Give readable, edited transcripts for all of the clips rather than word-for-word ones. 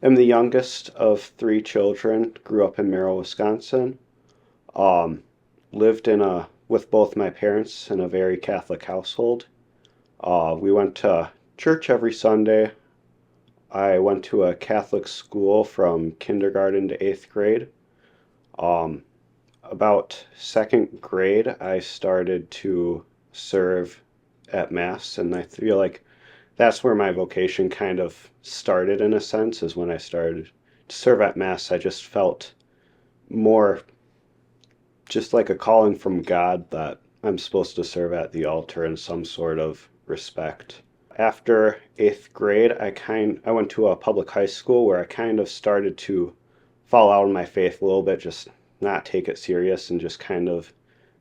am the youngest of three children, grew up in Merrill, Wisconsin. Um, Lived with both my parents in a very Catholic household. We went to church every Sunday. I went to a Catholic school from kindergarten to eighth grade. Um, about second grade, I started to serve at Mass, and I feel like that's where my vocation kind of started in a sense, is when I started to serve at Mass. I just felt more just like a calling from God that I'm supposed to serve at the altar in some sort of respect. After eighth grade, I went to a public high school where I kind of started to fall out of my faith a little bit, just not take it serious and just kind of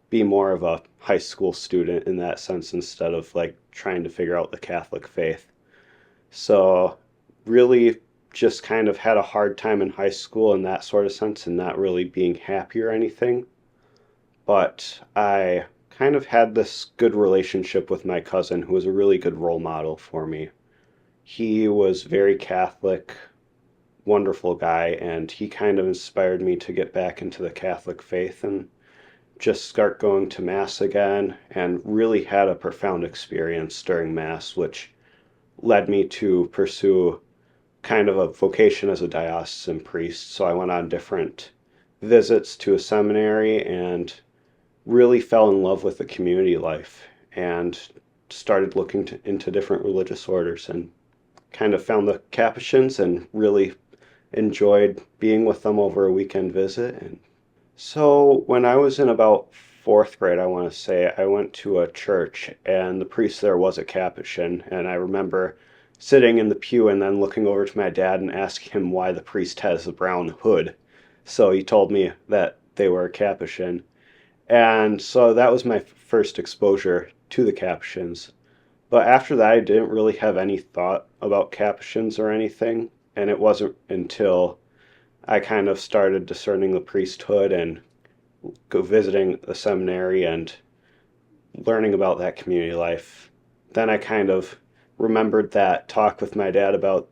be more of a high school student in that sense instead of like trying to figure out the Catholic faith. So really just kind of had a hard time in high school in that sort of sense and not really being happy or anything. But I kind of had this good relationship with my cousin who was a really good role model for me. He was very Catholic, wonderful guy, and he kind of inspired me to get back into the Catholic faith and just start going to Mass again, and really had a profound experience during Mass, which led me to pursue kind of a vocation as a diocesan priest. So I went on different visits to a seminary and really fell in love with the community life and started looking into different religious orders and kind of found the Capuchins and really enjoyed being with them over a weekend visit. And so when I was in about fourth grade, I want to say, I went to a church and the priest there was a Capuchin. And I remember sitting in the pew and then looking over to my dad and asking him why the priest has a brown hood. So he told me that they were a Capuchin. And so that was my first exposure to the Capuchins. But after that, I didn't really have any thought about Capuchins or anything. And it wasn't until I kind of started discerning the priesthood and go visiting the seminary and learning about that community life. Then I kind of remembered that talk with my dad about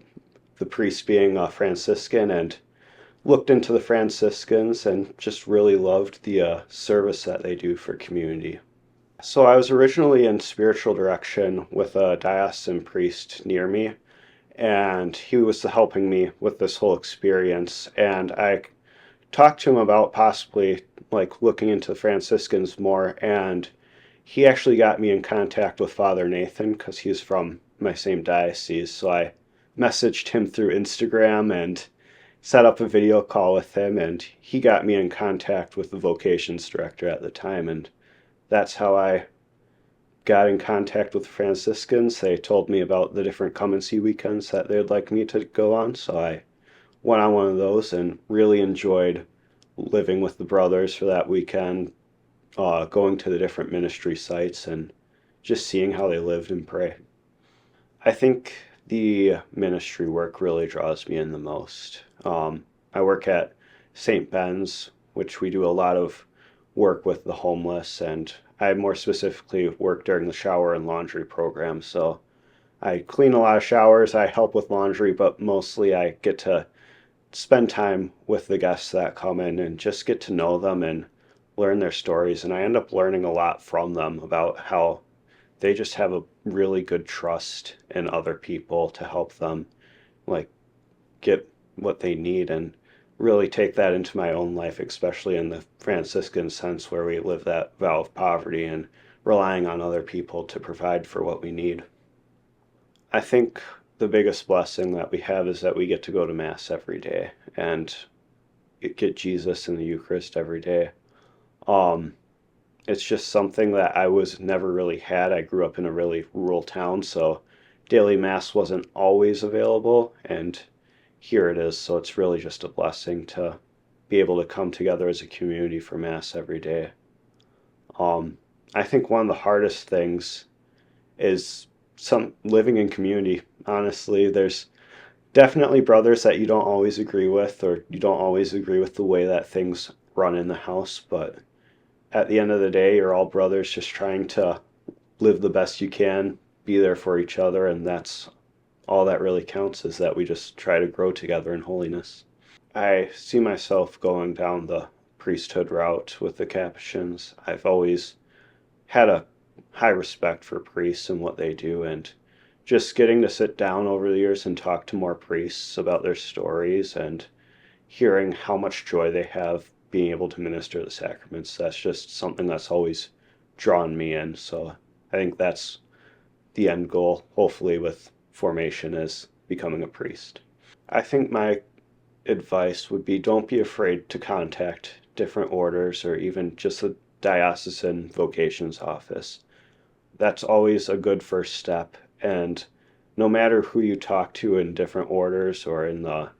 the priest being a Franciscan and looked into the Franciscans and just really loved the service that they do for community. So I was originally in spiritual direction with a diocesan priest near me, and he was helping me with this whole experience. And I talked to him about possibly like looking into the Franciscans more, and he actually got me in contact with Father Nathan because he's from my same diocese. So I messaged him through Instagram and set up a video call with him, and he got me in contact with the vocations director at the time, and that's how I got in contact with the Franciscans. They told me about the different come and see weekends that they'd like me to go on, so I went on one of those and really enjoyed living with the brothers for that weekend, going to the different ministry sites and just seeing how they lived and pray. I think the ministry work really draws me in the most. I work at St. Ben's, which we do a lot of work with the homeless, and I more specifically work during the shower and laundry program. So I clean a lot of showers, I help with laundry, but mostly I get to spend time with the guests that come in and just get to know them and learn their stories. And I end up learning a lot from them about how they just have a really good trust in other people to help them like get what they need, and really take that into my own life, especially in the Franciscan sense where we live that vow of poverty and relying on other people to provide for what we need. I think the biggest blessing that we have is that we get to go to Mass every day and get Jesus in the Eucharist every day. Um, it's just something that I was never really had. I grew up in a really rural town, so daily Mass wasn't always available, and here it is. So it's really just a blessing to be able to come together as a community for Mass every day. I think one of the hardest things is some living in community. Honestly, there's definitely brothers that you don't always agree with, or you don't always agree with the way that things run in the house, but at the end of the day, you're all brothers just trying to live the best you can, be there for each other, and that's all that really counts is that we just try to grow together in holiness. I see myself going down the priesthood route with the Capuchins. I've always had a high respect for priests and what they do, and just getting to sit down over the years and talk to more priests about their stories and hearing how much joy they have being able to minister the sacraments, that's just something that's always drawn me in. So I think that's the end goal, hopefully, with formation, is becoming a priest. I think my advice would be don't be afraid to contact different orders or even just the diocesan vocations office. That's always a good first step. And no matter who you talk to in different orders or in the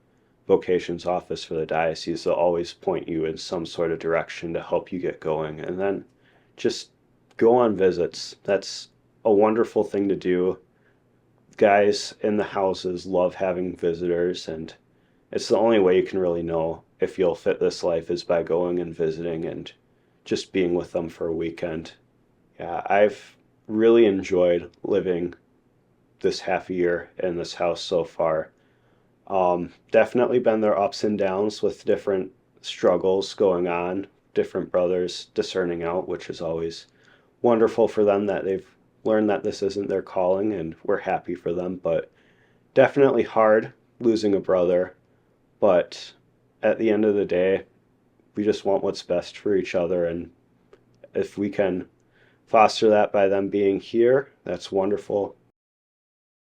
vocations office for the diocese, they'll always point you in some sort of direction to help you get going. And then just go on visits. That's a wonderful thing to do. Guys in the houses love having visitors, and it's the only way you can really know if you'll fit this life is by going and visiting and just being with them for a weekend. Yeah, I've really enjoyed living this half a year in this house so far. Definitely been their ups and downs with different struggles going on, different brothers discerning out, which is always wonderful for them that they've learned that this isn't their calling, and we're happy for them. But definitely hard losing a brother. But at the end of the day, we just want what's best for each other. And if we can foster that by them being here, that's wonderful.